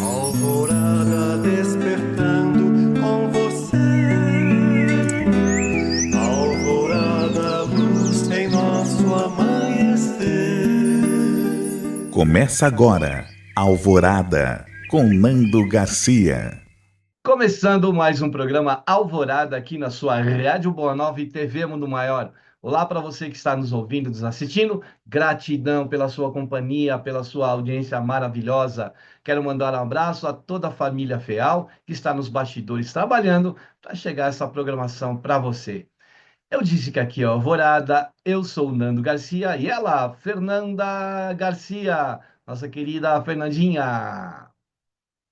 Alvorada despertando com você. Alvorada, luz em nosso amanhecer. Começa agora, Alvorada, com Nando Garcia. Começando mais um programa Alvorada aqui na sua Rádio Boa Nova e TV Mundo Maior. Olá para você que está nos ouvindo, nos assistindo. Gratidão pela sua companhia, pela sua audiência maravilhosa. Quero mandar um abraço a toda a família Feal que está nos bastidores trabalhando para chegar essa programação para você. Eu disse que aqui é Alvorada, eu sou o Nando Garcia e ela, Fernanda Garcia, nossa querida Fernandinha.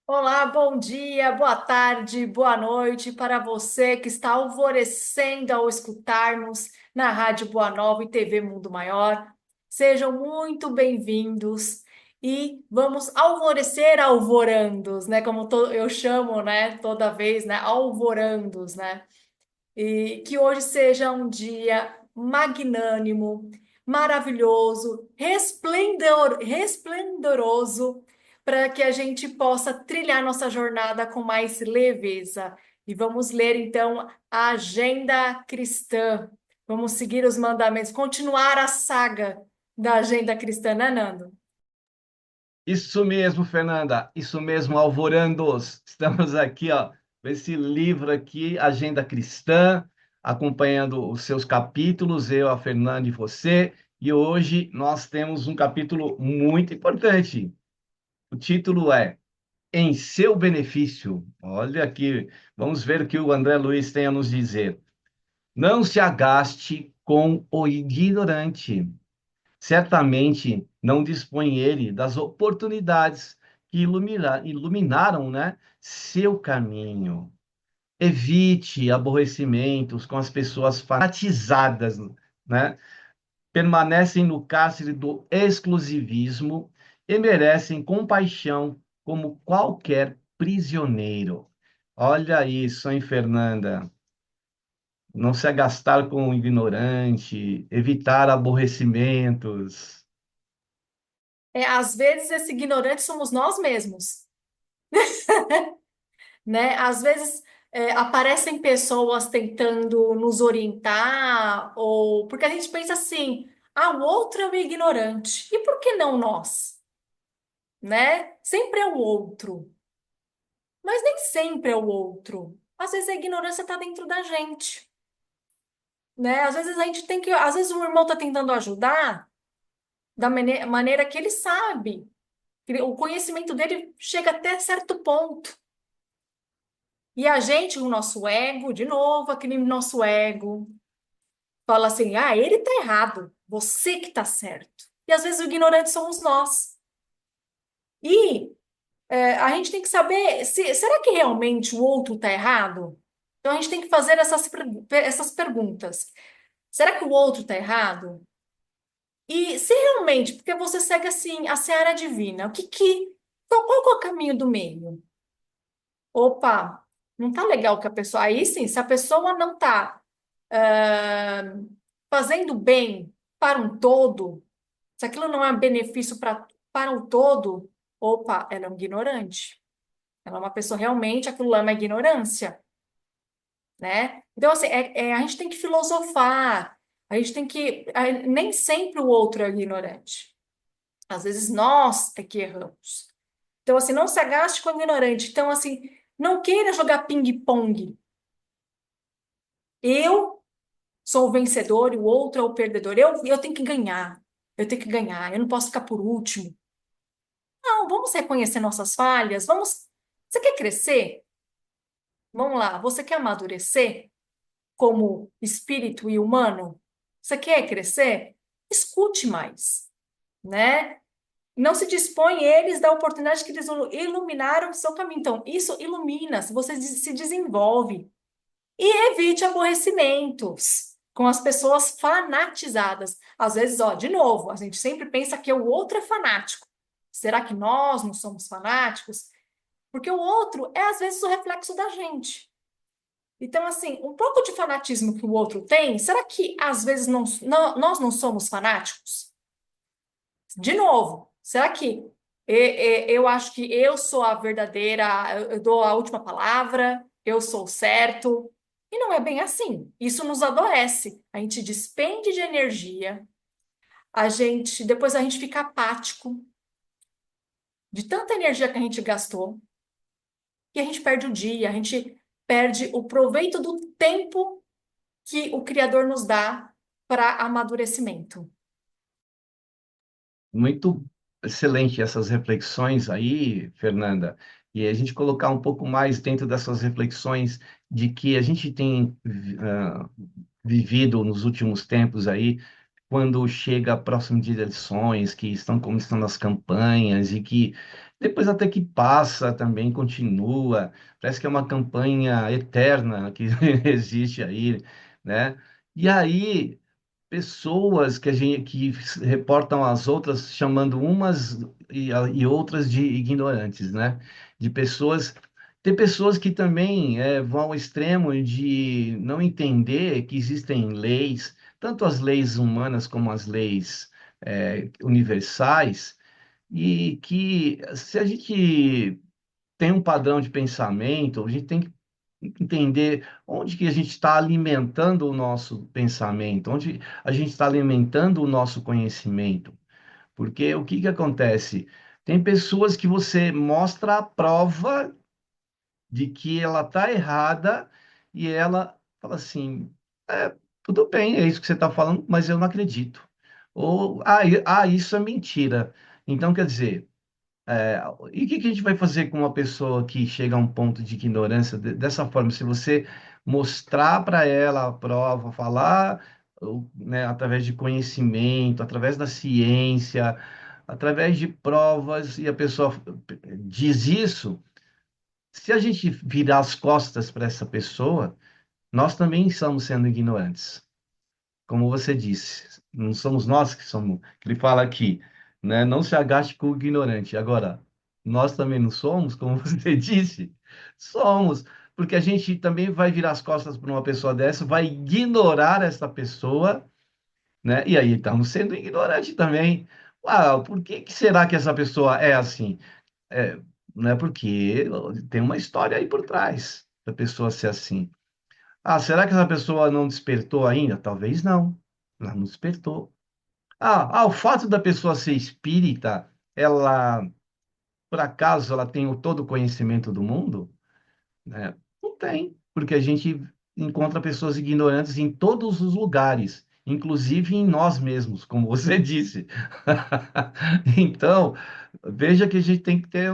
Olá, bom dia, boa tarde, boa noite para você que está alvorecendo ao escutar-nos na Rádio Boa Nova e TV Mundo Maior. Sejam muito bem-vindos e vamos alvorecer alvorandos, né? Como eu chamo, né? Toda vez, né? Alvorandos, né? E que hoje seja um dia magnânimo, maravilhoso, resplendoroso, para que a gente possa trilhar nossa jornada com mais leveza. E vamos ler então a Agenda Cristã. Vamos seguir os mandamentos, continuar a saga da Agenda Cristã, né, Nando? Isso mesmo, Fernanda. Isso mesmo, Alvorandos. Estamos aqui, ó, com esse livro aqui, Agenda Cristã, acompanhando os seus capítulos, eu, a Fernanda e você. E hoje nós temos um capítulo muito importante. O título é Em Seu Benefício. Olha aqui, vamos ver o que o André Luiz tem a nos dizer. Não se agaste com o ignorante. Certamente não dispõe ele das oportunidades que iluminaram, né, seu caminho. Evite aborrecimentos com as pessoas fanatizadas, né? Permanecem no cárcere do exclusivismo e merecem compaixão como qualquer prisioneiro. Olha isso, hein, Fernanda? Não se agastar com o ignorante, evitar aborrecimentos. Às vezes esse ignorante somos nós mesmos. Né? Às vezes aparecem pessoas tentando nos orientar, ou porque a gente pensa assim, ah, o outro é o ignorante, e por que não nós? Né? Sempre é o outro, mas nem sempre é o outro. Às vezes a ignorância está dentro da gente, né? Às vezes a gente tem que, às vezes o irmão está tentando ajudar da maneira que ele sabe, o conhecimento dele chega até certo ponto. E a gente, o nosso ego, de novo, aquele nosso ego, fala assim: ah, ele tá errado, você que tá certo. E às vezes o ignorante somos nós. E a gente tem que saber: será que realmente o outro tá errado? Então a gente tem que fazer essas perguntas. Será que o outro tá errado? E se realmente, porque você segue assim a seara divina, qual que é o caminho do meio? Opa, não tá legal que a pessoa. Aí sim, se a pessoa não tá ah, fazendo bem para um todo, se aquilo não é benefício para o todo, opa, ela é um ignorante. Ela é uma pessoa realmente, aquilo lá é uma ignorância, né? Então, assim, a gente tem que filosofar, a gente tem que. Nem sempre o outro é ignorante. Às vezes nós é que erramos. Então, assim, não se agaste com o ignorante. Então, assim, não queira jogar ping-pong. Eu sou o vencedor e o outro é o perdedor. Eu tenho que ganhar. Eu tenho que ganhar. Eu não posso ficar por último. Não, vamos reconhecer nossas falhas. Vamos. Você quer crescer? Vamos lá. Você quer amadurecer como espírito e humano? Você quer crescer? Escute mais, né? Não se dispõe eles da oportunidade que eles iluminaram o seu caminho. Então, isso ilumina, se você se desenvolve. E evite aborrecimentos com as pessoas fanatizadas. Às vezes, ó, de novo, a gente sempre pensa que o outro é fanático. Será que nós não somos fanáticos? Porque o outro é, às vezes, o reflexo da gente. Então, assim, um pouco de fanatismo que o outro tem, será que, às vezes, nós não somos fanáticos? De novo, será que Eu acho que eu sou a verdadeira, eu dou a última palavra, eu sou o certo. E não é bem assim. Isso nos adoece. A gente despende de energia, depois a gente fica apático de tanta energia que a gente gastou, e a gente perde o dia, a gente perde o proveito do tempo que o Criador nos dá para amadurecimento. Muito excelente essas reflexões aí, Fernanda. E a gente colocar um pouco mais dentro dessas reflexões de que a gente tem vivido nos últimos tempos aí, quando chega próximo de eleições, que estão começando as campanhas e que depois até que passa também continua. Parece que é uma campanha eterna que existe aí, né? E aí pessoas que a gente que reportam as outras chamando umas e outras de ignorantes, né? De pessoas tem pessoas que também vão ao extremo de não entender que existem leis, tanto as leis humanas como as leis universais, e que se a gente tem um padrão de pensamento, a gente tem que entender onde que a gente está alimentando o nosso pensamento, onde a gente está alimentando o nosso conhecimento. Porque o que que acontece? Tem pessoas que você mostra a prova de que ela está errada e ela fala assim, tudo bem, é isso que você está falando, mas eu não acredito. Ou, isso é mentira. Então, quer dizer, e o que que a gente vai fazer com uma pessoa que chega a um ponto de ignorância dessa forma? Se você mostrar para ela a prova, falar, né, através de conhecimento, através da ciência, através de provas, e a pessoa diz isso, se a gente virar as costas para essa pessoa, nós também estamos sendo ignorantes, como você disse, não somos nós que somos, que ele fala aqui, né? Não se agaste com o ignorante. Agora, nós também não somos, como você disse, somos, porque a gente também vai virar as costas para uma pessoa dessa, vai ignorar essa pessoa, né? E aí estamos sendo ignorantes também. Por que que será que essa pessoa é assim? É, não é porque tem uma história aí por trás da pessoa ser assim. Será que essa pessoa não despertou ainda? Talvez não. Ela não despertou. O fato da pessoa ser espírita, ela, por acaso, ela tem todo o conhecimento do mundo? Né? Não tem, porque a gente encontra pessoas ignorantes em todos os lugares, inclusive em nós mesmos, como você disse. Então, veja que a gente tem que ter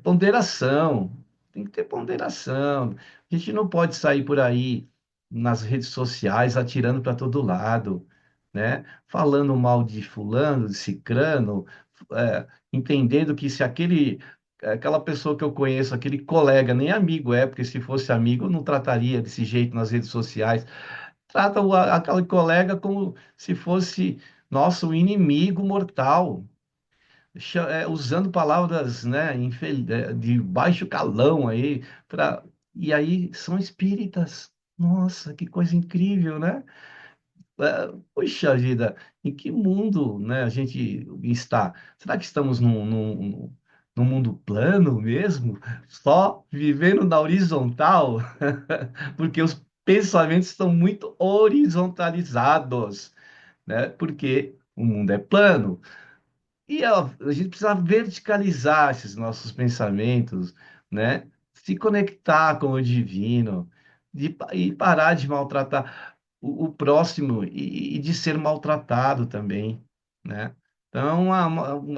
ponderação, tem que ter ponderação. A gente não pode sair por aí nas redes sociais atirando para todo lado, né? Falando mal de fulano, de cicrano, entendendo que se aquela pessoa que eu conheço, aquele colega, nem amigo porque se fosse amigo, eu não trataria desse jeito nas redes sociais. Trata aquele colega como se fosse nosso inimigo mortal, usando palavras, né, de baixo calão aí, e aí são espíritas. Nossa, que coisa incrível, né? Poxa vida, em que mundo, né, a gente está? Será que estamos num mundo plano mesmo? Só vivendo na horizontal? Porque os pensamentos estão muito horizontalizados, né? Porque o mundo é plano. E a gente precisa verticalizar esses nossos pensamentos, né? Se conectar com o divino, e parar de maltratar o próximo e de ser maltratado também, né? Então,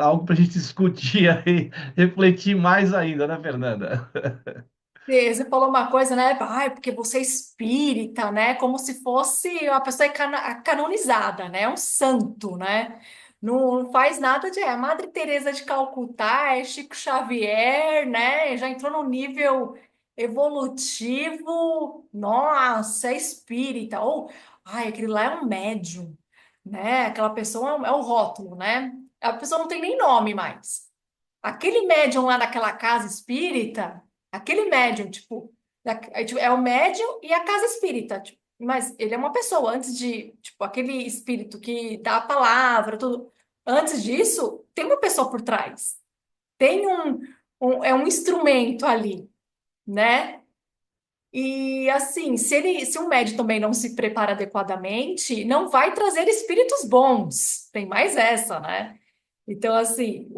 algo para a gente discutir aí, refletir mais ainda, né, Fernanda? Você falou uma coisa, né? Ai, porque você é espírita, né? Como se fosse uma pessoa canonizada, né? Um santo, né? Não faz nada de. É Madre Teresa de Calcutá, é Chico Xavier, né? Já entrou no nível evolutivo. Nossa, é espírita. Ou, ai, aquele lá é um médium, né? Aquela pessoa é o rótulo, né? A pessoa não tem nem nome mais. Aquele médium lá daquela casa espírita, aquele médium, tipo, é o médium e a casa espírita, tipo, mas ele é uma pessoa, antes de, tipo, aquele espírito que dá a palavra, tudo. Antes disso, tem uma pessoa por trás. Tem é um instrumento ali, né? E assim, se um médium também não se prepara adequadamente, não vai trazer espíritos bons. Tem mais essa, né? Então, assim,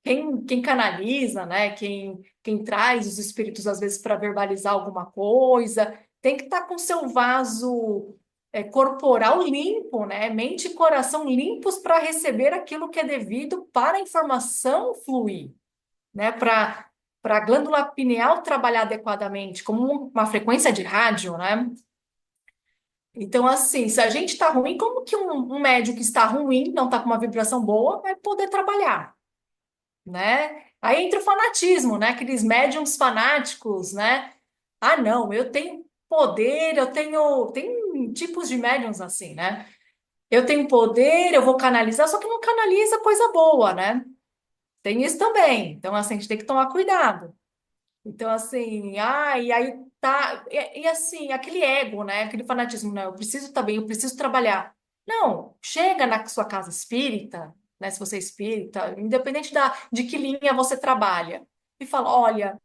quem canaliza, né? Quem traz os espíritos, às vezes, para verbalizar alguma coisa, tem que estar com seu vaso corporal limpo, né? Mente e coração limpos para receber aquilo que é devido para a informação fluir, né? Para a glândula pineal trabalhar adequadamente, como uma frequência de rádio, né? Então, assim, se a gente está ruim, como que um médium que está ruim, não está com uma vibração boa, vai poder trabalhar, né? Aí entra o fanatismo, né? Aqueles médiums fanáticos, né? Ah, não, eu tenho poder, tem tipos de médiums assim, né? Eu tenho poder, eu vou canalizar, só que não canaliza coisa boa, né? Tem isso também. Então, assim, a gente tem que tomar cuidado. Então, assim, e aí tá. Assim, aquele ego, né? Aquele fanatismo, não, eu preciso estar bem, eu preciso trabalhar. Não, chega na sua casa espírita, né? Se você é espírita, independente de que linha você trabalha, e fala: olha,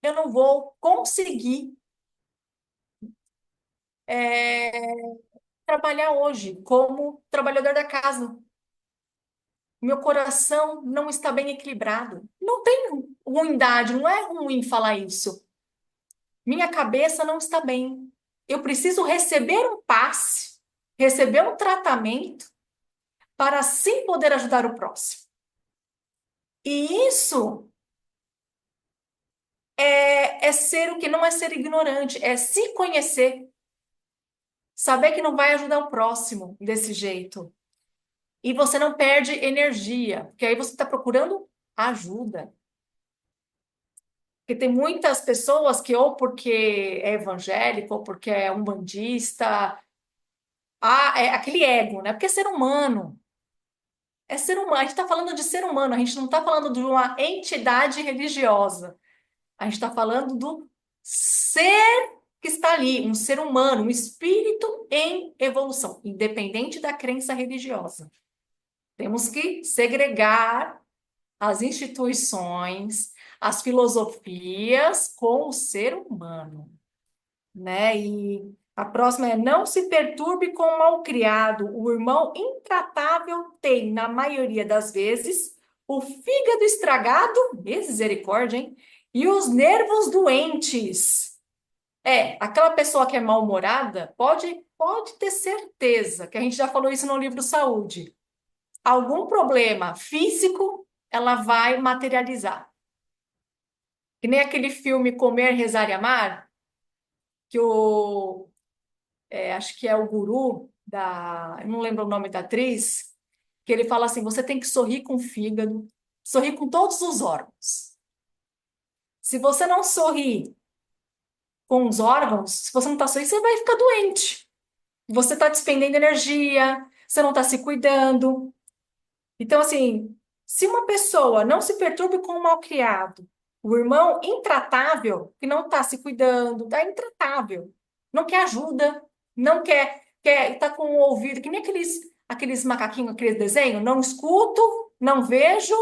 eu não vou conseguir é, trabalhar hoje como trabalhador da casa. Meu coração não está bem equilibrado. Não tem ruindade, não é ruim falar isso. Minha cabeça não está bem. Eu preciso receber um passe, receber um tratamento, para assim poder ajudar o próximo. E isso é ser o que não é ser ignorante, é se conhecer, saber que não vai ajudar o próximo desse jeito. E você não perde energia, porque aí você está procurando ajuda. Porque tem muitas pessoas que, ou porque é evangélico, ou porque é umbandista, é aquele ego, né? Porque é ser humano. É ser humano. A gente está falando de ser humano, a gente não está falando de uma entidade religiosa. A gente está falando do ser que está ali, um ser humano, um espírito em evolução, independente da crença religiosa. Temos que segregar as instituições, as filosofias com o ser humano, né? E a próxima é: não se perturbe com o malcriado. O irmão intratável tem, na maioria das vezes, o fígado estragado, misericórdia, hein? E os nervos doentes. Aquela pessoa que é mal-humorada pode ter certeza, que a gente já falou isso no livro Saúde. Algum problema físico ela vai materializar. Que nem aquele filme Comer, Rezar e Amar, que acho que é o guru eu não lembro o nome da atriz, que ele fala assim: você tem que sorrir com o fígado, sorrir com todos os órgãos. Se você não sorrir com os órgãos, se você não está sorrindo, você vai ficar doente. Você está despendendo energia, você não está se cuidando. Então, assim, se uma pessoa não se perturbe com o malcriado, o irmão intratável, que não está se cuidando, é intratável, não quer ajuda, não quer tá com o ouvido, que nem aqueles macaquinhos, aquele desenho, não escuto, não vejo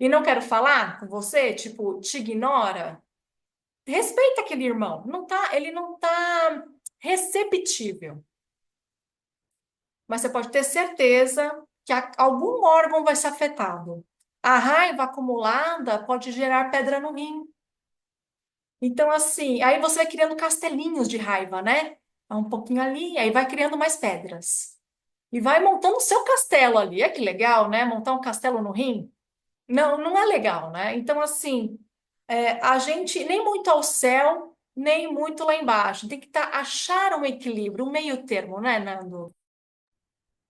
e não quero falar com você, tipo, te ignora. Respeita aquele irmão, ele não tá receptível. Mas você pode ter certeza que algum órgão vai ser afetado. A raiva acumulada pode gerar pedra no rim. Então, assim, aí você vai criando castelinhos de raiva, né? Um pouquinho ali, aí vai criando mais pedras. E vai montando o seu castelo ali. É que legal, né? Montar um castelo no rim. Não, não é legal, né? Então, assim, a gente nem muito ao céu, nem muito lá embaixo. Tem que achar um equilíbrio, um meio termo, né, Nando?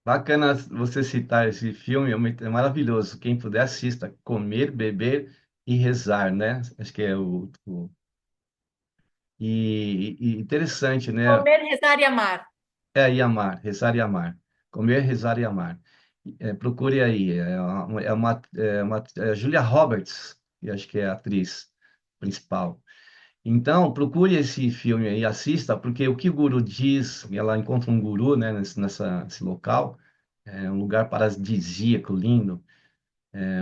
Bacana você citar esse filme, é maravilhoso. Quem puder, assista. Comer, beber e rezar, né? Acho que é e interessante, né? Comer, rezar e amar. E amar, rezar e amar. Comer, rezar e amar. Procure aí. É Julia Roberts, que acho que é a atriz principal. Então, procure esse filme aí, assista, porque o que o guru diz, ela encontra um guru, né, nesse local, é um lugar paradisíaco, lindo.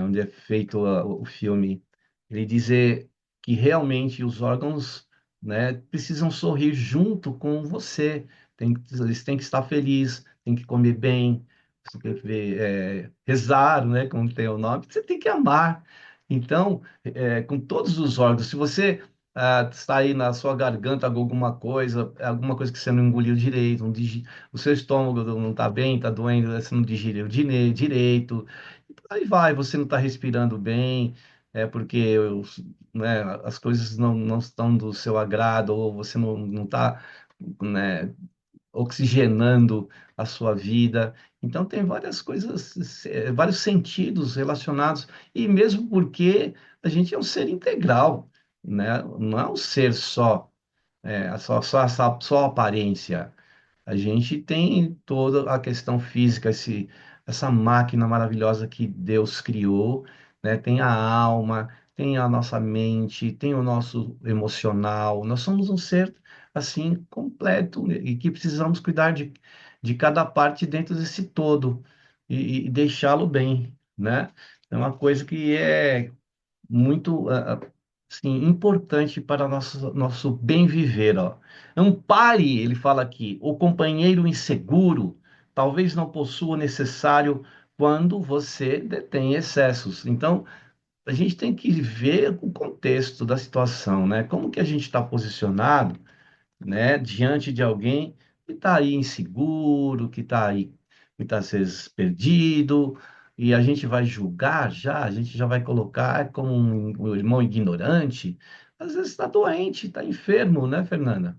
onde é feito o filme, ele dizer que realmente os órgãos, né, precisam sorrir junto com você. Eles têm que estar felizes, têm que comer bem, você tem que rezar, né, como tem o nome, você tem que amar. Então, com todos os órgãos, se você está aí na sua garganta alguma coisa que você não engoliu direito, o seu estômago não está bem, está doendo, você não digeriu direito, aí vai, você não está respirando bem, porque né, as coisas não estão do seu agrado, ou você não está, né, oxigenando a sua vida. Então, tem várias coisas, vários sentidos relacionados, e mesmo porque a gente é um ser integral, né? Não é um ser só aparência. A gente tem toda a questão física, essa máquina maravilhosa que Deus criou, né? Tem a alma, tem a nossa mente, tem o nosso emocional. Nós somos um ser assim completo e que precisamos cuidar de cada parte dentro desse todo e deixá-lo bem, né? É uma coisa que é muito assim, importante para nosso bem viver, ó. Ampare, ele fala aqui, o companheiro inseguro talvez não possua o necessário quando você detém excessos. Então, a gente tem que ver o contexto da situação, né? Como que a gente está posicionado, né, diante de alguém que está aí inseguro, que está aí muitas vezes perdido, e a gente vai julgar já, a gente já vai colocar como um irmão ignorante. Às vezes está doente, está enfermo, né, Fernanda?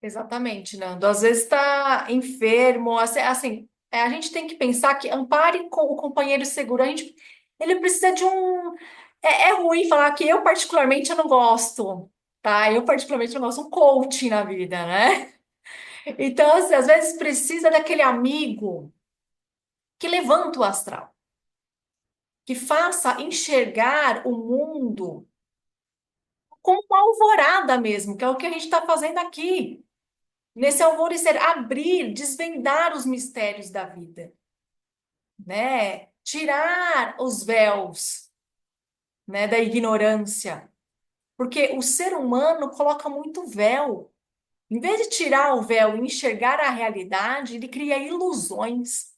Exatamente, Nando. Às vezes está enfermo, assim, a gente tem que pensar que ampare com o companheiro seguro. Ele precisa de um. É ruim falar que eu particularmente eu não gosto, tá? Eu particularmente não gosto de um coach na vida, né? Então, assim, às vezes precisa daquele amigo que levanta o astral, que faça enxergar o mundo como uma alvorada mesmo, que é o que a gente está fazendo aqui. Nesse alvorecer, abrir, desvendar os mistérios da vida, né? Tirar os véus, né, da ignorância, porque o ser humano coloca muito véu. Em vez de tirar o véu e enxergar a realidade, ele cria ilusões,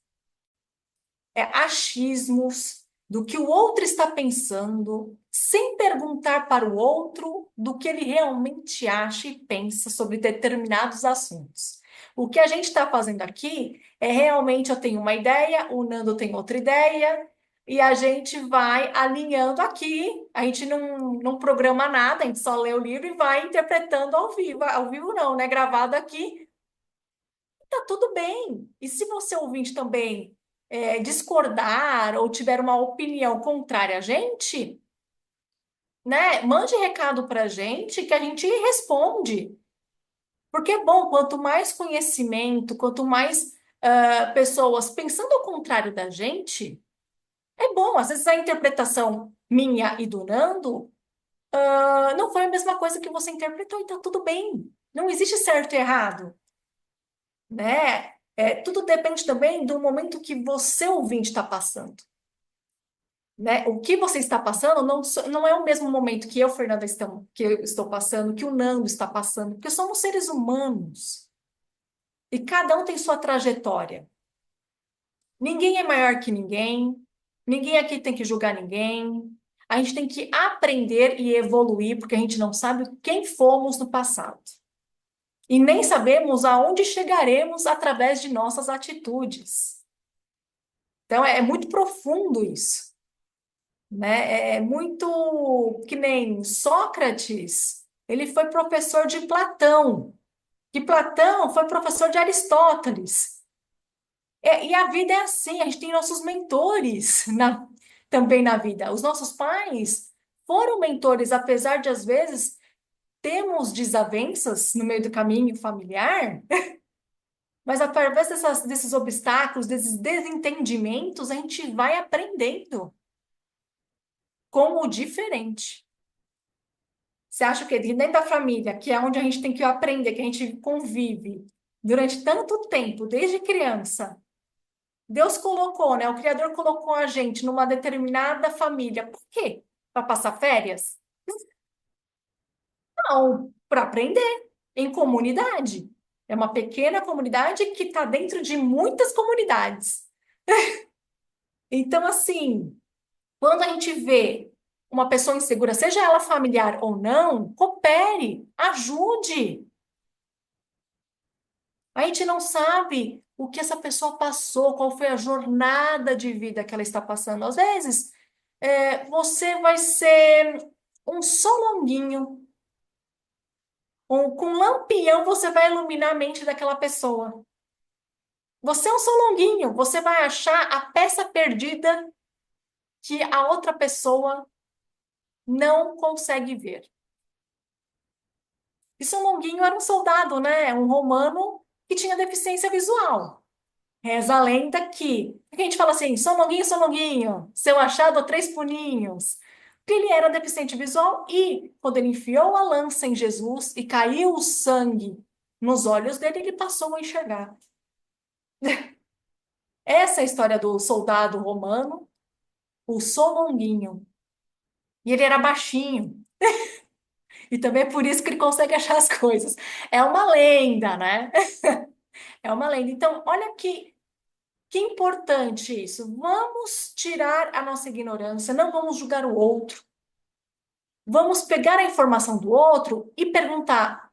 achismos do que o outro está pensando, sem perguntar para o outro do que ele realmente acha e pensa sobre determinados assuntos. O que a gente está fazendo aqui é realmente eu tenho uma ideia, o Nando tem outra ideia, e a gente vai alinhando aqui. A gente não programa nada, a gente só lê o livro e vai interpretando ao vivo não, né? Gravado aqui, tá tudo bem. E se você ouvinte também discordar ou tiver uma opinião contrária a gente, né, mande recado para a gente que a gente responde. Porque é bom, quanto mais conhecimento, quanto mais pessoas pensando ao contrário da gente, é bom. Às vezes a interpretação minha e do Nando não foi a mesma coisa que você interpretou, então tudo bem. Não existe certo e errado, né? Tudo depende também do momento que você, ouvinte, está passando, né? O que você está passando não é o mesmo momento que eu, Fernanda, que eu estou passando, que o Nando está passando, porque somos seres humanos e cada um tem sua trajetória. Ninguém é maior que ninguém, ninguém aqui tem que julgar ninguém. A gente tem que aprender e evoluir, porque a gente não sabe quem fomos no passado. E nem sabemos aonde chegaremos através de nossas atitudes. Então, é muito profundo isso, né? É muito que nem Sócrates, ele foi professor de Platão, e Platão foi professor de Aristóteles. E a vida é assim, a gente tem nossos mentores também na vida. Os nossos pais foram mentores, apesar de, às vezes, termos desavenças no meio do caminho familiar. Mas através desses obstáculos, desses desentendimentos, a gente vai aprendendo como diferente. Você acha que dentro da família, que é onde a gente tem que aprender, que a gente convive durante tanto tempo, desde criança, Deus colocou, né? O Criador colocou a gente numa determinada família. Por quê? Para passar férias? Não, para aprender em comunidade. É uma pequena comunidade que está dentro de muitas comunidades. Então, assim, quando a gente vê uma pessoa insegura, seja ela familiar ou não, coopere, ajude. A gente não sabe o que essa pessoa passou, qual foi a jornada de vida que ela está passando. Às vezes, você vai ser um solonguinho, ou com um lampião você vai iluminar a mente daquela pessoa. Você é um solonguinho, você vai achar a peça perdida que a outra pessoa não consegue ver. E Solonguinho era um soldado, né? Um romano que tinha deficiência visual. Reza a lenda que a gente fala assim, Solonguinho, Solonguinho, seu achado, 3 puninhos. Porque ele era deficiente visual e quando ele enfiou a lança em Jesus e caiu o sangue nos olhos dele, ele passou a enxergar. Essa é a história do soldado romano, o Solonguinho. E ele era baixinho. E também é por isso que ele consegue achar as coisas. É uma lenda, né? É uma lenda. Então, olha que importante isso. Vamos tirar a nossa ignorância, não vamos julgar o outro. Vamos pegar a informação do outro e perguntar: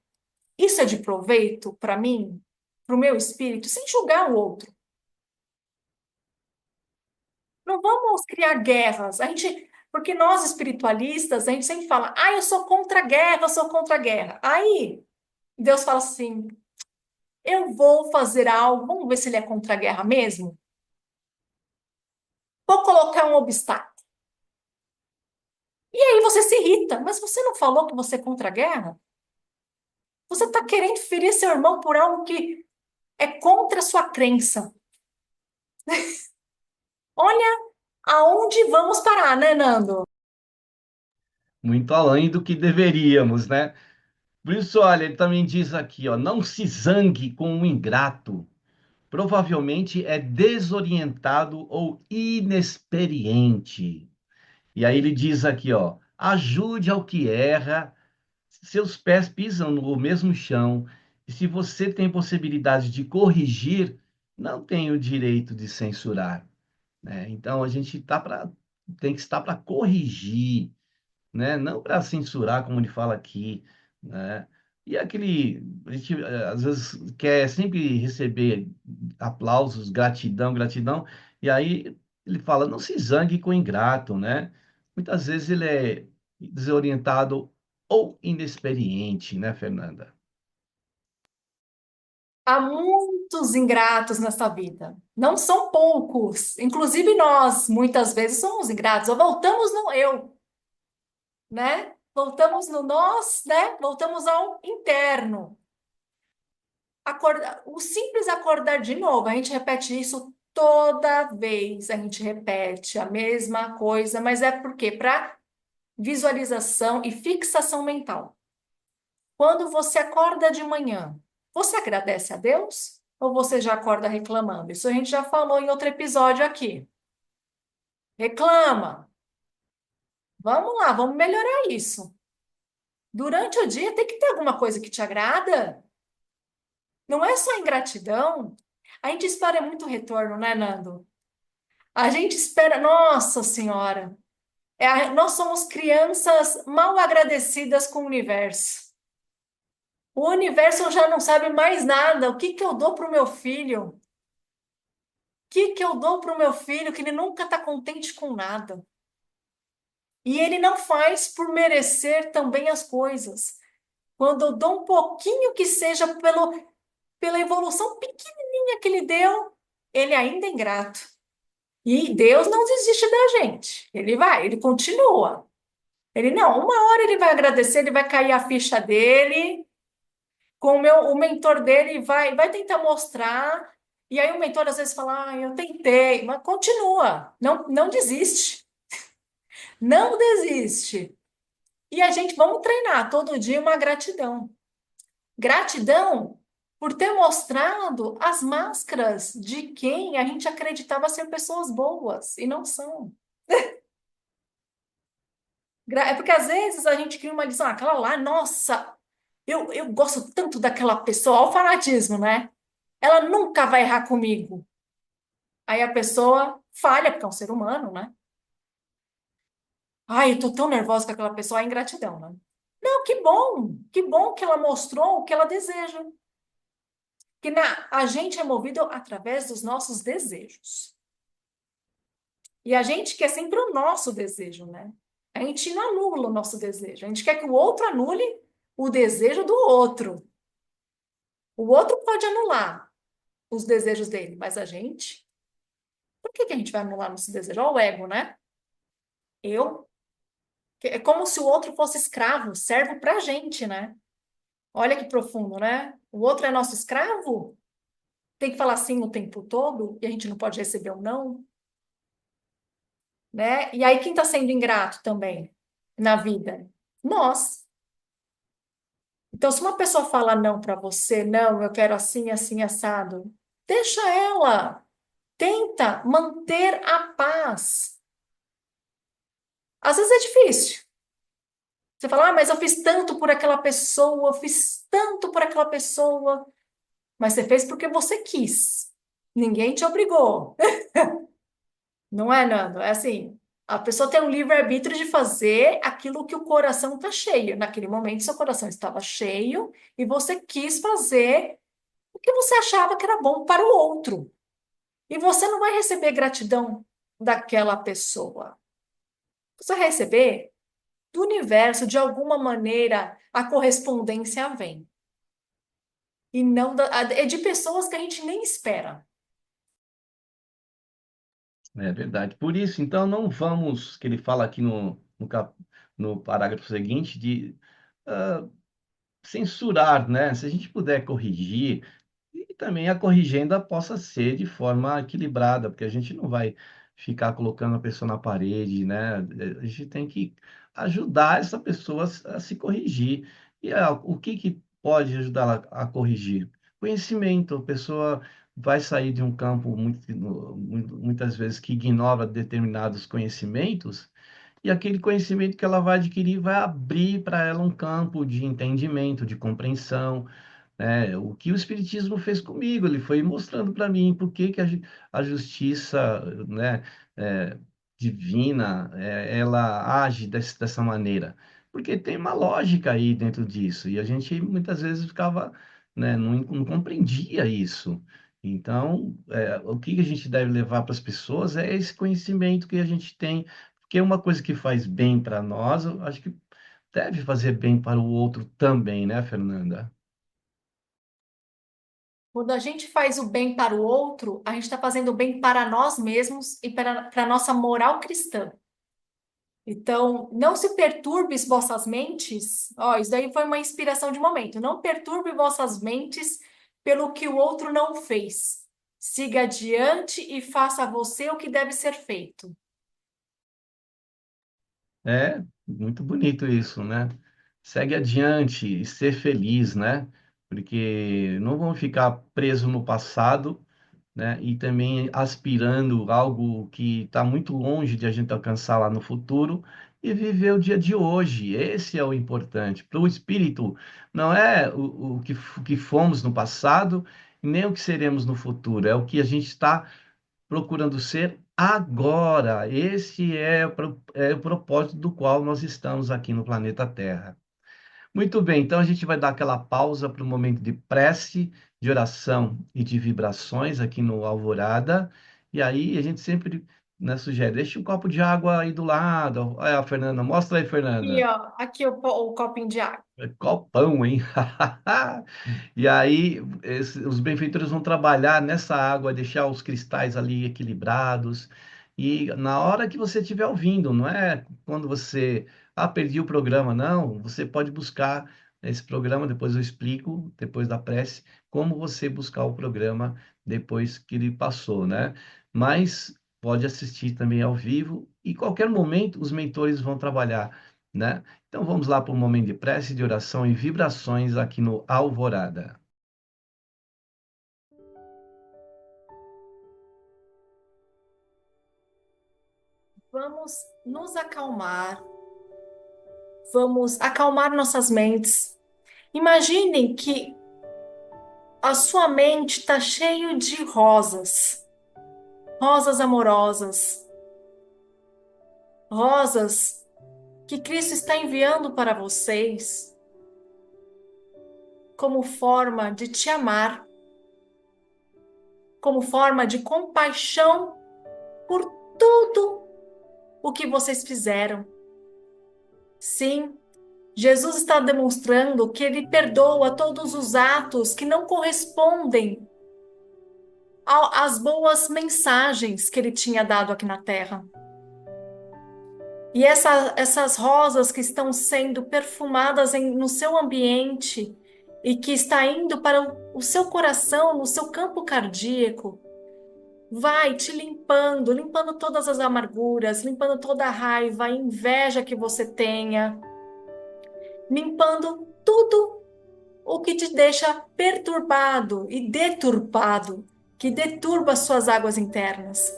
isso é de proveito para mim, para o meu espírito, sem julgar o outro. Não vamos criar guerras. Porque nós espiritualistas, a gente sempre fala: eu sou contra a guerra, eu sou contra a guerra. Aí Deus fala assim: eu vou fazer algo, vamos ver se ele é contra a guerra mesmo? Vou colocar um obstáculo. E aí você se irrita, mas você não falou que você é contra a guerra? Você está querendo ferir seu irmão por algo que é contra a sua crença. Olha aonde vamos parar, né, Nando? Muito além do que deveríamos, né? Por isso, olha, ele também diz aqui, ó, não se zangue com o ingrato. Provavelmente é desorientado ou inexperiente. E aí ele diz aqui, ó, ajude ao que erra, seus pés pisam no mesmo chão, e se você tem possibilidade de corrigir, não tem o direito de censurar, né? Então a gente tem que estar para corrigir, né? Não para censurar, como ele fala aqui, né? E a gente às vezes quer sempre receber aplausos, gratidão, gratidão, e aí ele fala, não se zangue com o ingrato, né? Muitas vezes ele é desorientado ou inexperiente, né, Fernanda? Há muitos ingratos nessa vida. Não são poucos. Inclusive nós, muitas vezes, somos ingratos. Ou voltamos no eu, né? Voltamos no nós, né? Voltamos ao interno. O simples acordar de novo, a gente repete isso toda vez, a gente repete a mesma coisa, mas é porque para visualização e fixação mental. Quando você acorda de manhã, você agradece a Deus ou você já acorda reclamando? Isso a gente já falou em outro episódio aqui. Reclama. Vamos lá, vamos melhorar isso. Durante o dia tem que ter alguma coisa que te agrada. Não é só ingratidão. A gente espera muito retorno, né, Nando? A gente espera, nossa Senhora, nós somos crianças mal agradecidas com o universo. O universo já não sabe mais nada. O que que eu dou para o meu filho? O que que eu dou para o meu filho que ele nunca está contente com nada? E ele não faz por merecer também as coisas. Quando eu dou um pouquinho que seja pela evolução pequenininha que ele deu, ele ainda é ingrato. E Deus não desiste da gente. Ele continua. Ele não, uma hora ele vai agradecer, ele vai cair a ficha dele, o mentor dele vai tentar mostrar, e aí o mentor às vezes fala, eu tentei, mas continua, não desiste, não desiste. E a gente, vamos treinar todo dia uma gratidão. Gratidão por ter mostrado as máscaras de quem a gente acreditava ser pessoas boas e não são. É porque às vezes a gente cria uma lição, aquela lá, nossa, eu gosto tanto daquela pessoa, olha o fanatismo, né? Ela nunca vai errar comigo. Aí a pessoa falha, porque é um ser humano, né? Ai, eu tô tão nervosa com aquela pessoa, é ingratidão, né? Não, que bom que ela mostrou o que ela deseja. Que a gente é movido através dos nossos desejos. E a gente quer sempre o nosso desejo, né? A gente não anula o nosso desejo. A gente quer que o outro anule o desejo do outro. O outro pode anular os desejos dele, mas a gente. Por que que a gente vai anular nosso desejo? Olha o ego, né? Eu. É como se o outro fosse escravo, serve pra gente, né? Olha que profundo, né? O outro é nosso escravo? Tem que falar sim o tempo todo e a gente não pode receber um não, né? E aí quem está sendo ingrato também na vida? Nós. Então, se uma pessoa fala não para você, não, eu quero assim, assim, assado, deixa ela. Tenta manter a paz. Às vezes é difícil. Você fala, ah, mas eu fiz tanto por aquela pessoa, eu fiz tanto por aquela pessoa. Mas você fez porque você quis. Ninguém te obrigou. Não é, Nando? É assim, a pessoa tem o livre-arbítrio de fazer aquilo que o coração está cheio. Naquele momento, seu coração estava cheio e você quis fazer o que você achava que era bom para o outro. E você não vai receber gratidão daquela pessoa. Você vai receber do universo, de alguma maneira, a correspondência vem. E não é de pessoas que a gente nem espera. É verdade. Por isso, então, não vamos, que ele fala aqui no parágrafo seguinte, de ah, censurar, né? Se a gente puder corrigir, e também a corrigenda possa ser de forma equilibrada, porque a gente não vai ficar colocando a pessoa na parede, né? A gente tem que ajudar essa pessoa a se corrigir. E o que que pode ajudá-la a corrigir? Conhecimento. A pessoa vai sair de um campo muitas vezes que ignora determinados conhecimentos, e aquele conhecimento que ela vai adquirir vai abrir para ela um campo de entendimento, de compreensão, né? O que o Espiritismo fez comigo, ele foi mostrando para mim por que que a justiça, né, é, divina, ela age dessa maneira. Porque tem uma lógica aí dentro disso, e a gente muitas vezes ficava, né, não compreendia isso. Então, o que que a gente deve levar para as pessoas é esse conhecimento que a gente tem, porque é uma coisa que faz bem para nós, eu acho que deve fazer bem para o outro também, né, Fernanda? Quando a gente faz o bem para o outro, a gente está fazendo o bem para nós mesmos e para a nossa moral cristã. Então, não se perturbe vossas mentes. Ó, isso daí foi uma inspiração de momento. Não perturbe vossas mentes pelo que o outro não fez. Siga adiante e faça você o que deve ser feito. É muito bonito isso, né? Segue adiante e ser feliz, né? Porque não vamos ficar preso no passado, né? E também aspirando algo que está muito longe de a gente alcançar lá no futuro e viver o dia de hoje. Esse é o importante. Para o espírito, não é o que fomos no passado, nem o que seremos no futuro, é o que a gente está procurando ser agora. Esse é o propósito do qual nós estamos aqui no planeta Terra. Muito bem, então a gente vai dar aquela pausa para o momento de prece, de oração e de vibrações aqui no Alvorada. E aí a gente sempre, né, sugere, deixa um copo de água aí do lado. Olha a Fernanda, mostra aí, E Fernanda. ó, aqui o copinho de água. Copão, hein? E aí, os benfeitores vão trabalhar nessa água, deixar os cristais ali equilibrados. E na hora que você estiver ouvindo, não é quando você, perdi o programa, não. Você pode buscar esse programa, depois eu explico, depois da prece, como você buscar o programa depois que ele passou, né? Mas pode assistir também ao vivo e qualquer momento os mentores vão trabalhar, né? Então vamos lá para um momento de prece, de oração e vibrações aqui no Alvorada. Vamos nos acalmar, vamos acalmar nossas mentes. Imaginem que a sua mente está cheia de rosas, rosas amorosas, rosas que Cristo está enviando para vocês como forma de te amar, como forma de compaixão por tudo o que vocês fizeram. Sim, Jesus está demonstrando que ele perdoa todos os atos que não correspondem às boas mensagens que ele tinha dado aqui na terra. E essas rosas que estão sendo perfumadas no seu ambiente e que está indo para o seu coração, no seu campo cardíaco, vai te limpando, limpando todas as amarguras, limpando toda a raiva, a inveja que você tenha, limpando tudo o que te deixa perturbado e deturpado, que deturba as suas águas internas.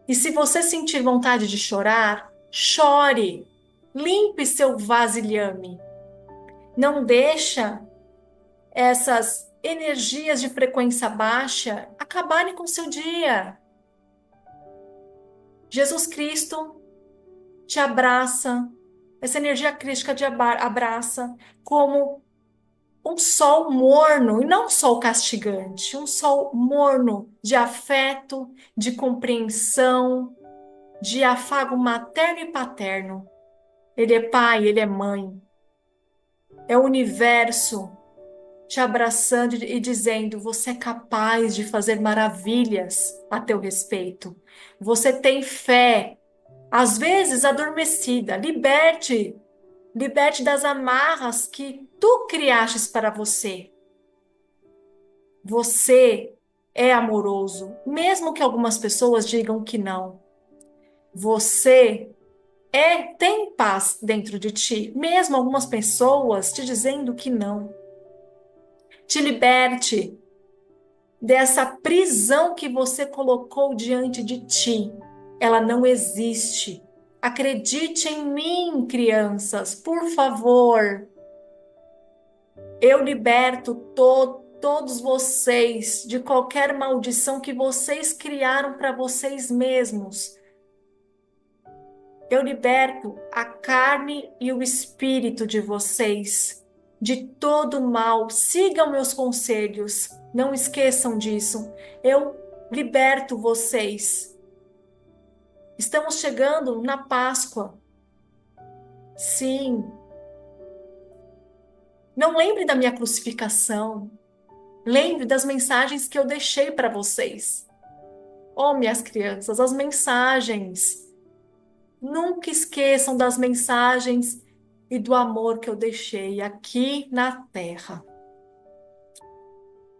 E se você sentir vontade de chorar, chore. Limpe seu vasilhame. Não deixa essas energias de frequência baixa acabarem com seu dia. Jesus Cristo te abraça, essa energia crística te abraça como um sol morno, e não um sol castigante, um sol morno de afeto, de compreensão, de afago materno e paterno. Ele é pai, ele é mãe. É o universo te abraçando e dizendo: você é capaz de fazer maravilhas a teu respeito. Você tem fé, às vezes adormecida. Liberte das amarras que tu criastes para você. Você é amoroso, mesmo que algumas pessoas digam que não. Você tem paz dentro de ti, mesmo algumas pessoas te dizendo que não. Te liberte dessa prisão que você colocou diante de ti. Ela não existe. Acredite em mim, crianças, por favor. Eu liberto todos vocês de qualquer maldição que vocês criaram para vocês mesmos. Eu liberto a carne e o espírito de vocês de todo mal. Sigam meus conselhos. Não esqueçam disso. Eu liberto vocês. Estamos chegando na Páscoa. Sim. Não lembre da minha crucificação. Lembre das mensagens que eu deixei para vocês. Oh, minhas crianças, as mensagens. Nunca esqueçam das mensagens e do amor que eu deixei aqui na terra.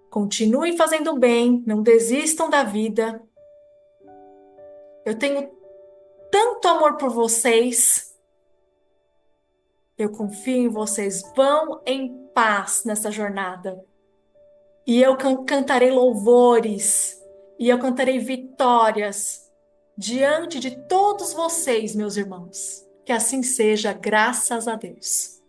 Continuem fazendo bem, não desistam da vida. Eu tenho tanto amor por vocês. Eu confio em vocês. Vão em paz nessa jornada. E eu cantarei louvores. E eu cantarei vitórias diante de todos vocês, meus irmãos. Que assim seja, graças a Deus.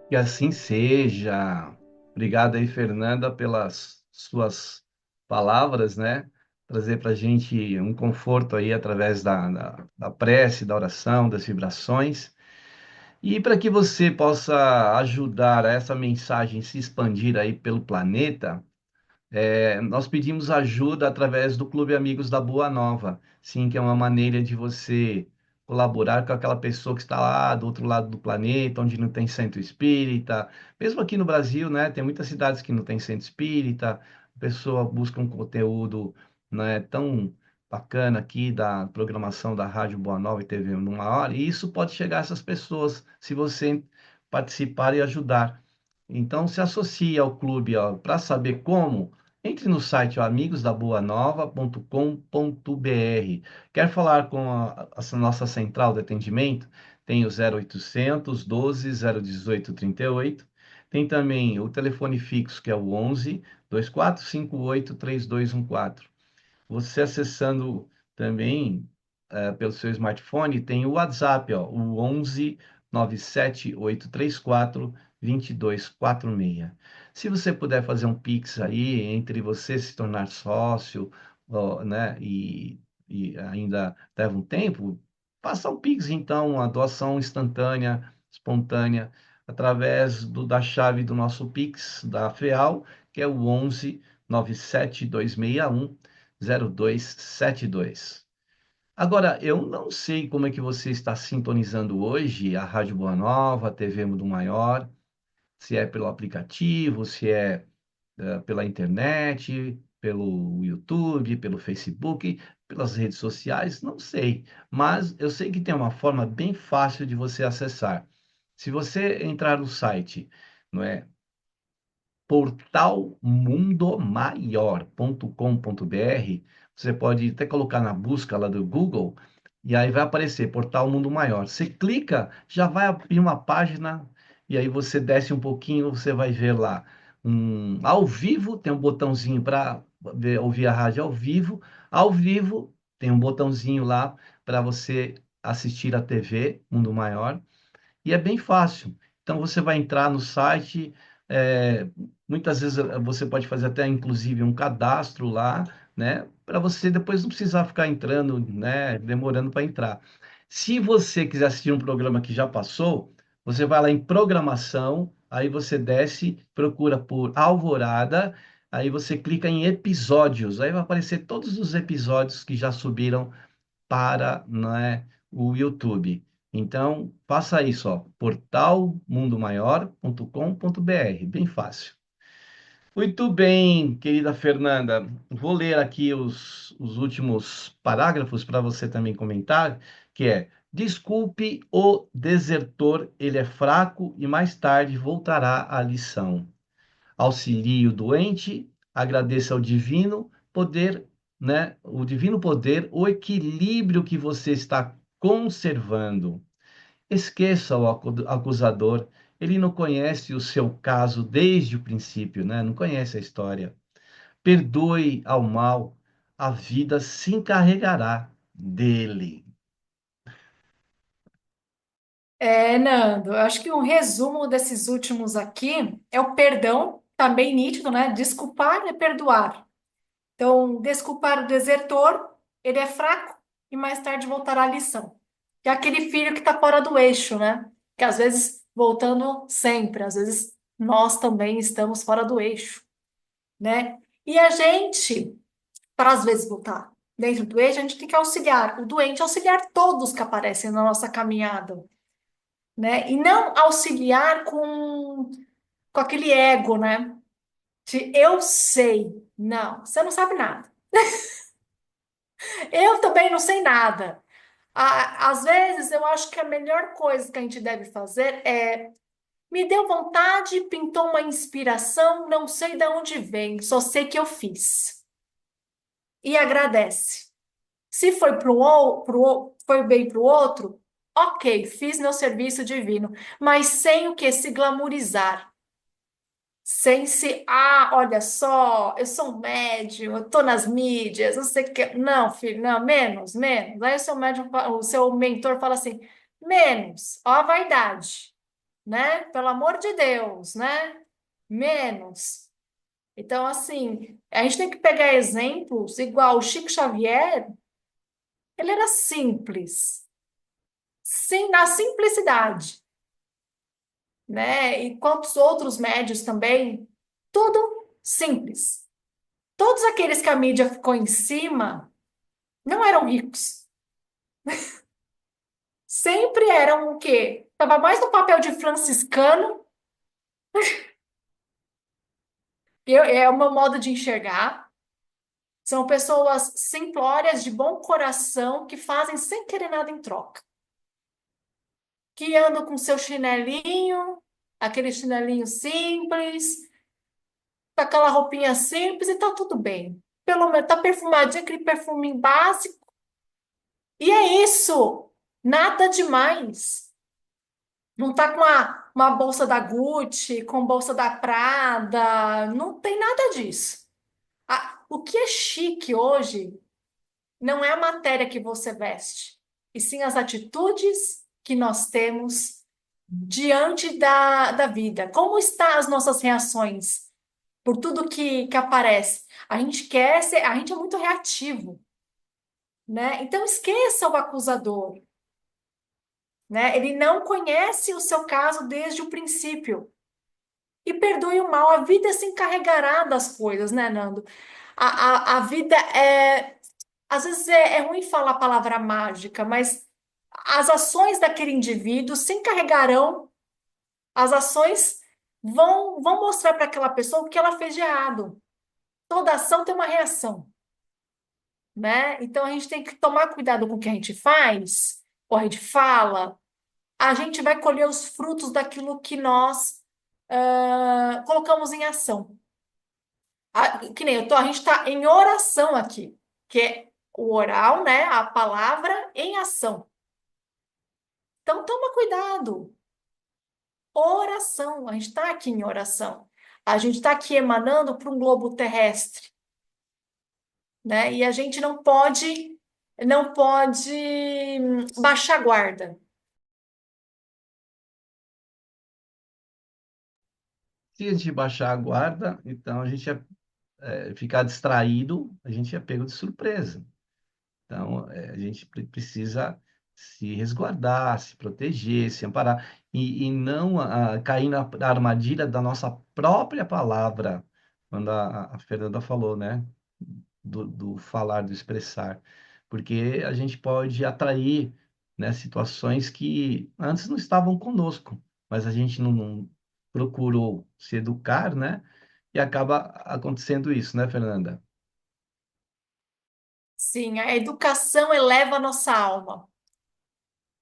Que assim seja. Obrigado aí, Fernanda, pelas suas palavras, né? Trazer para a gente um conforto aí através da prece, da oração, das vibrações. E para que você possa ajudar a essa mensagem se expandir aí pelo planeta, nós pedimos ajuda através do Clube Amigos da Boa Nova, sim, que é uma maneira de você colaborar com aquela pessoa que está lá do outro lado do planeta, onde não tem centro espírita. Mesmo aqui no Brasil, né, tem muitas cidades que não tem centro espírita, a pessoa busca um conteúdo, né, tão bacana aqui da programação da Rádio Boa Nova e TV numa hora, e isso pode chegar a essas pessoas se você participar e ajudar. Então, se associe ao clube, para saber como. Entre no site amigosdaboanova.com.br. Quer falar com a nossa central de atendimento? Tem o 0800 12 018 38. Tem também o telefone fixo, que é o 11 2458 3214. Você acessando também pelo seu smartphone, tem o WhatsApp, ó, o 11 97834 2246. Se você puder fazer um Pix aí, entre você se tornar sócio, ó, né, e ainda leva um tempo, faça um Pix, então, uma doação instantânea, espontânea, através da chave do nosso Pix, da FEAL, que é o 11 97261 0272. Agora, eu não sei como é que você está sintonizando hoje a Rádio Boa Nova, a TV Mundo Maior, se é pelo aplicativo, se é pela internet, pelo YouTube, pelo Facebook, pelas redes sociais, não sei. Mas eu sei que tem uma forma bem fácil de você acessar. Se você entrar no site, não é? Portalmundomaior.com.br. Você pode até colocar na busca lá do Google e aí vai aparecer Portal Mundo Maior. Você clica, já vai abrir uma página e aí você desce um pouquinho, você vai ver lá ao vivo, tem um botãozinho para ouvir a rádio ao vivo. Ao vivo, tem um botãozinho lá para você assistir a TV Mundo Maior. E é bem fácil. Então, você vai entrar no site, é, muitas vezes você pode fazer até, inclusive, um cadastro lá, né? Para você depois não precisar ficar entrando, né? Demorando para entrar. Se você quiser assistir um programa que já passou, você vai lá em programação, aí você desce, procura por Alvorada, aí você clica em episódios, aí vai aparecer todos os episódios que já subiram para, né, o YouTube. Então, faça isso, ó, portalmundomaior.com.br, bem fácil. Muito bem, querida Fernanda. Vou ler aqui os últimos parágrafos para você também comentar, que é: desculpe o desertor, ele é fraco e mais tarde voltará à lição. Auxilie o doente, agradeça ao divino poder, né? O divino poder, o equilíbrio que você está conservando. Esqueça o acusador, ele não conhece o seu caso desde o princípio, né? Não conhece a história. Perdoe ao mal, a vida se encarregará dele. Nando, eu acho que um resumo desses últimos aqui é o perdão, tá bem nítido, né? Desculpar é perdoar. Então, desculpar o desertor, ele é fraco e mais tarde voltará à lição. Que é aquele filho que está fora do eixo, né? Que às vezes, voltando sempre, às vezes nós também estamos fora do eixo, né? E a gente, para às vezes voltar dentro do eixo, a gente tem que auxiliar o doente, auxiliar todos que aparecem na nossa caminhada, né? E não auxiliar com aquele ego, né? De eu sei. Não, você não sabe nada. Eu também não sei nada. Às vezes, eu acho que a melhor coisa que a gente deve fazer é: me deu vontade, pintou uma inspiração, não sei de onde vem, só sei que eu fiz. E agradece. Se foi foi bem para o outro, ok, fiz meu serviço divino, mas sem o que se glamorizar. Sem se, olha só, eu sou um médium, eu tô nas mídias, não sei o que. Não, filho, não, menos, menos. Aí o seu médium, o seu mentor fala assim: menos, ó a vaidade, né? Pelo amor de Deus, né? Menos. Então, assim, a gente tem que pegar exemplos, igual o Chico Xavier, ele era simples, sim, na simplicidade, né? E quantos outros médios também, tudo simples. Todos aqueles que a mídia ficou em cima não eram ricos. Sempre eram o quê? Tava mais no papel de franciscano. É o meu modo de enxergar. São pessoas simplórias, de bom coração, que fazem sem querer nada em troca. Que andam com seu chinelinho, aquele chinelinho simples, com aquela roupinha simples e tá tudo bem. Pelo menos tá perfumadinho, aquele perfuminho básico. E é isso. Nada demais. Não tá com uma bolsa da Gucci com bolsa da Prada, não tem nada disso. O que é chique hoje não é a matéria que você veste, e sim as atitudes que nós temos diante da vida. Como estão as nossas reações por tudo que aparece? A gente é muito reativo, né? Então esqueça o acusador, né? Ele não conhece o seu caso desde o princípio. E perdoe o mal, a vida se encarregará das coisas, né, Nando? A vida é. Às vezes é ruim falar a palavra mágica, mas as ações daquele indivíduo se encarregarão, as ações vão mostrar para aquela pessoa o que ela fez de errado. Toda ação tem uma reação, né? Então a gente tem que tomar cuidado com o que a gente faz, ou a gente fala, a gente vai colher os frutos daquilo que nós colocamos em ação. Que nem a gente está em oração aqui, que é o oral, né? A palavra em ação. Então, toma cuidado. Oração, a gente está aqui em oração. A gente está aqui emanando para um globo terrestre, né? E a gente não pode baixar a guarda. Se a gente baixar a guarda, então a gente ficar distraído, a gente é pego de surpresa. Então, a gente precisa se resguardar, se proteger, se amparar, e não cair na armadilha da nossa própria palavra, quando a Fernanda falou, né? Do falar, do expressar. Porque a gente pode atrair, né, situações que antes não estavam conosco, mas a gente não procurou se educar, né? E acaba acontecendo isso, né, Fernanda? Sim, a educação eleva a nossa alma.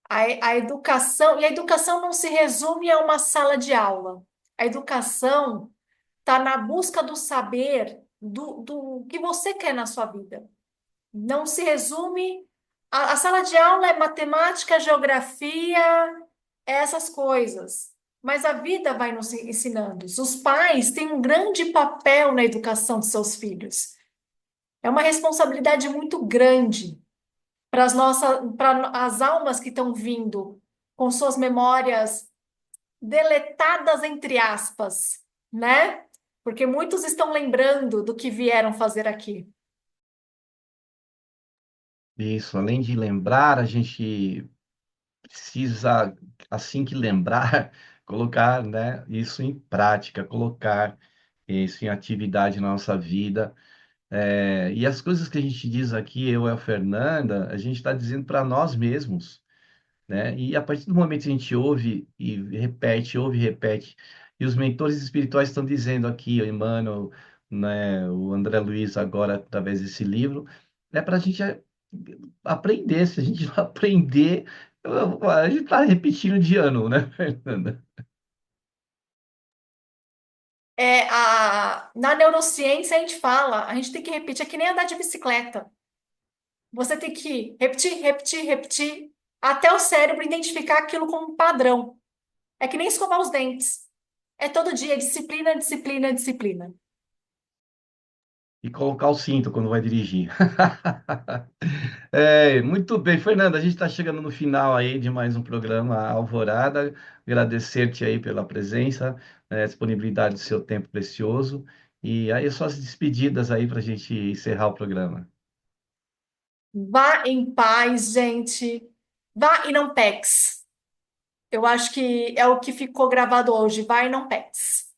A educação, e a educação não se resume a uma sala de aula. A educação está na busca do saber do que você quer na sua vida. Não se resume. A sala de aula é matemática, geografia, essas coisas. Mas a vida vai nos ensinando. Os pais têm um grande papel na educação de seus filhos. É uma responsabilidade muito grande para as almas que estão vindo com suas memórias deletadas, entre aspas, né? Porque muitos estão lembrando do que vieram fazer aqui. Isso, além de lembrar, a gente precisa, assim que lembrar, colocar, né, isso em prática, colocar isso em atividade na nossa vida. E as coisas que a gente diz aqui, eu e a Fernanda, a gente está dizendo para nós mesmos, né? E a partir do momento que a gente ouve e repete, e os mentores espirituais estão dizendo aqui, o Emmanuel, né, o André Luiz agora, através desse livro, é para a gente aprender. Se a gente não aprender, a gente está repetindo de ano, né, Fernanda? Na neurociência a gente fala, a gente tem que repetir, é que nem andar de bicicleta. Você tem que repetir, repetir, repetir, até o cérebro identificar aquilo como um padrão. É que nem escovar os dentes. É todo dia, disciplina, disciplina, disciplina. E colocar o cinto quando vai dirigir. Muito bem, Fernanda, a gente está chegando no final aí de mais um programa Alvorada. Agradecer-te aí pela presença, né, disponibilidade do seu tempo precioso. E aí, só as despedidas aí para a gente encerrar o programa. Vá em paz, gente. Vá e não peques. Eu acho que é o que ficou gravado hoje. Vá e não peques.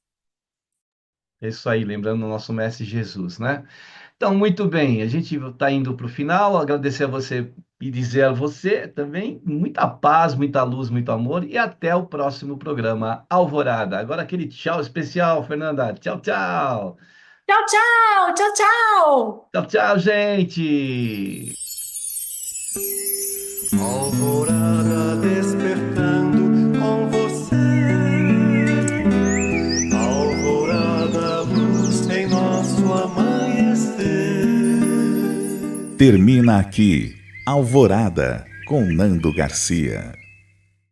É isso aí, lembrando o nosso Mestre Jesus, né? Então, muito bem, a gente está indo para o final. Agradecer a você e dizer a você também muita paz, muita luz, muito amor e até o próximo programa Alvorada. Agora aquele tchau especial, Fernanda. Tchau, tchau. Tchau, tchau, tchau, tchau. Tchau, tchau, gente. Alvorada despertando com você. Alvorada, luz em nosso amanhecer. Termina aqui Alvorada com Nando Garcia.